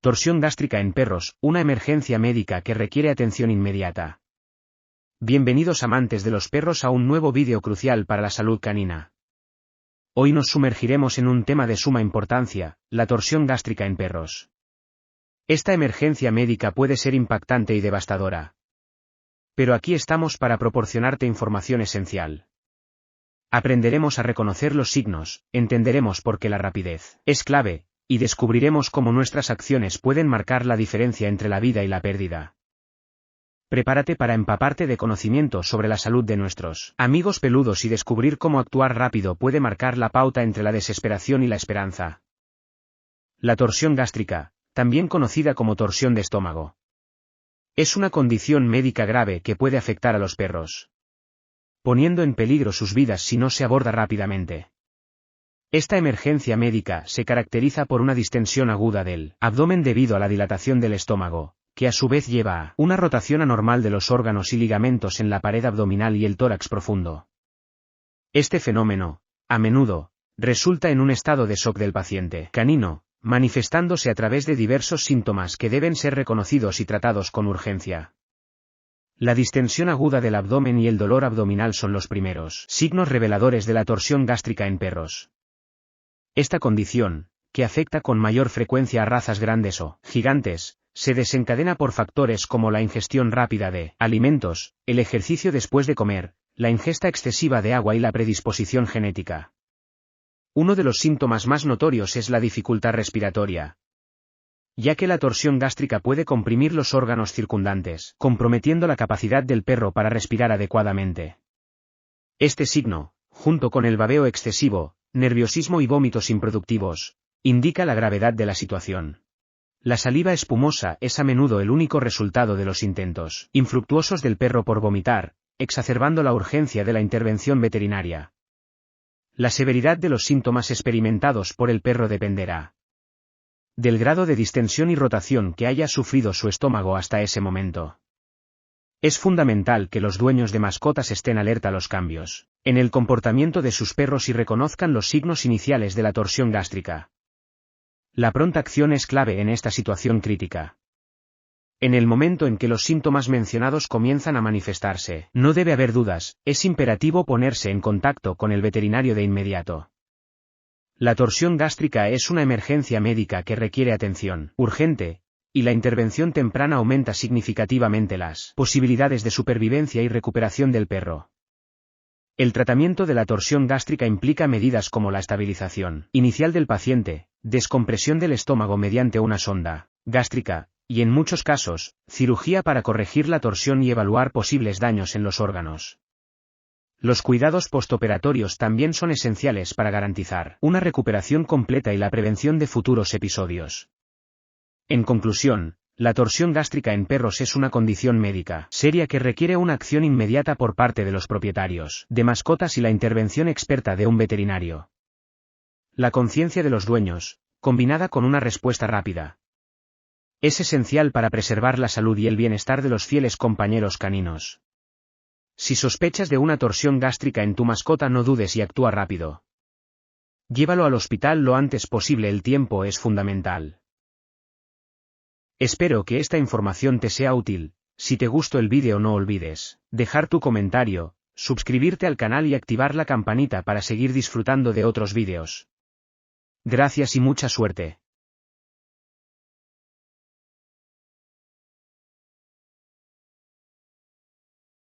Torsión gástrica en perros, una emergencia médica que requiere atención inmediata. Bienvenidos amantes de los perros a un nuevo vídeo crucial para la salud canina. Hoy nos sumergiremos en un tema de suma importancia, la torsión gástrica en perros. Esta emergencia médica puede ser impactante y devastadora. Pero aquí estamos para proporcionarte información esencial. Aprenderemos a reconocer los signos, entenderemos por qué la rapidez es clave, y descubriremos cómo nuestras acciones pueden marcar la diferencia entre la vida y la pérdida. Prepárate para empaparte de conocimiento sobre la salud de nuestros amigos peludos y descubrir cómo actuar rápido puede marcar la pauta entre la desesperación y la esperanza. La torsión gástrica, también conocida como torsión de estómago, es una condición médica grave que puede afectar a los perros, poniendo en peligro sus vidas si no se aborda rápidamente. Esta emergencia médica se caracteriza por una distensión aguda del abdomen debido a la dilatación del estómago, que a su vez lleva a una rotación anormal de los órganos y ligamentos en la pared abdominal y el tórax profundo. Este fenómeno, a menudo, resulta en un estado de shock del paciente canino, manifestándose a través de diversos síntomas que deben ser reconocidos y tratados con urgencia. La distensión aguda del abdomen y el dolor abdominal son los primeros signos reveladores de la torsión gástrica en perros. Esta condición, que afecta con mayor frecuencia a razas grandes o gigantes, se desencadena por factores como la ingestión rápida de alimentos, el ejercicio después de comer, la ingesta excesiva de agua y la predisposición genética. Uno de los síntomas más notorios es la dificultad respiratoria, ya que la torsión gástrica puede comprimir los órganos circundantes, comprometiendo la capacidad del perro para respirar adecuadamente. Este signo, junto con el babeo excesivo, nerviosismo y vómitos improductivos, indica la gravedad de la situación. La saliva espumosa es a menudo el único resultado de los intentos infructuosos del perro por vomitar, exacerbando la urgencia de la intervención veterinaria. La severidad de los síntomas experimentados por el perro dependerá del grado de distensión y rotación que haya sufrido su estómago hasta ese momento. Es fundamental que los dueños de mascotas estén alerta a los cambios en el comportamiento de sus perros y reconozcan los signos iniciales de la torsión gástrica. La pronta acción es clave en esta situación crítica. En el momento en que los síntomas mencionados comienzan a manifestarse, no debe haber dudas, es imperativo ponerse en contacto con el veterinario de inmediato. La torsión gástrica es una emergencia médica que requiere atención urgente, y la intervención temprana aumenta significativamente las posibilidades de supervivencia y recuperación del perro. El tratamiento de la torsión gástrica implica medidas como la estabilización inicial del paciente, descompresión del estómago mediante una sonda gástrica, y en muchos casos, cirugía para corregir la torsión y evaluar posibles daños en los órganos. Los cuidados postoperatorios también son esenciales para garantizar una recuperación completa y la prevención de futuros episodios. En conclusión, la torsión gástrica en perros es una condición médica seria que requiere una acción inmediata por parte de los propietarios de mascotas y la intervención experta de un veterinario. La conciencia de los dueños, combinada con una respuesta rápida, es esencial para preservar la salud y el bienestar de los fieles compañeros caninos. Si sospechas de una torsión gástrica en tu mascota, no dudes y actúa rápido. Llévalo al hospital lo antes posible, el tiempo es fundamental. Espero que esta información te sea útil. Si te gustó el vídeo, no olvides dejar tu comentario, suscribirte al canal y activar la campanita para seguir disfrutando de otros vídeos. Gracias y mucha suerte.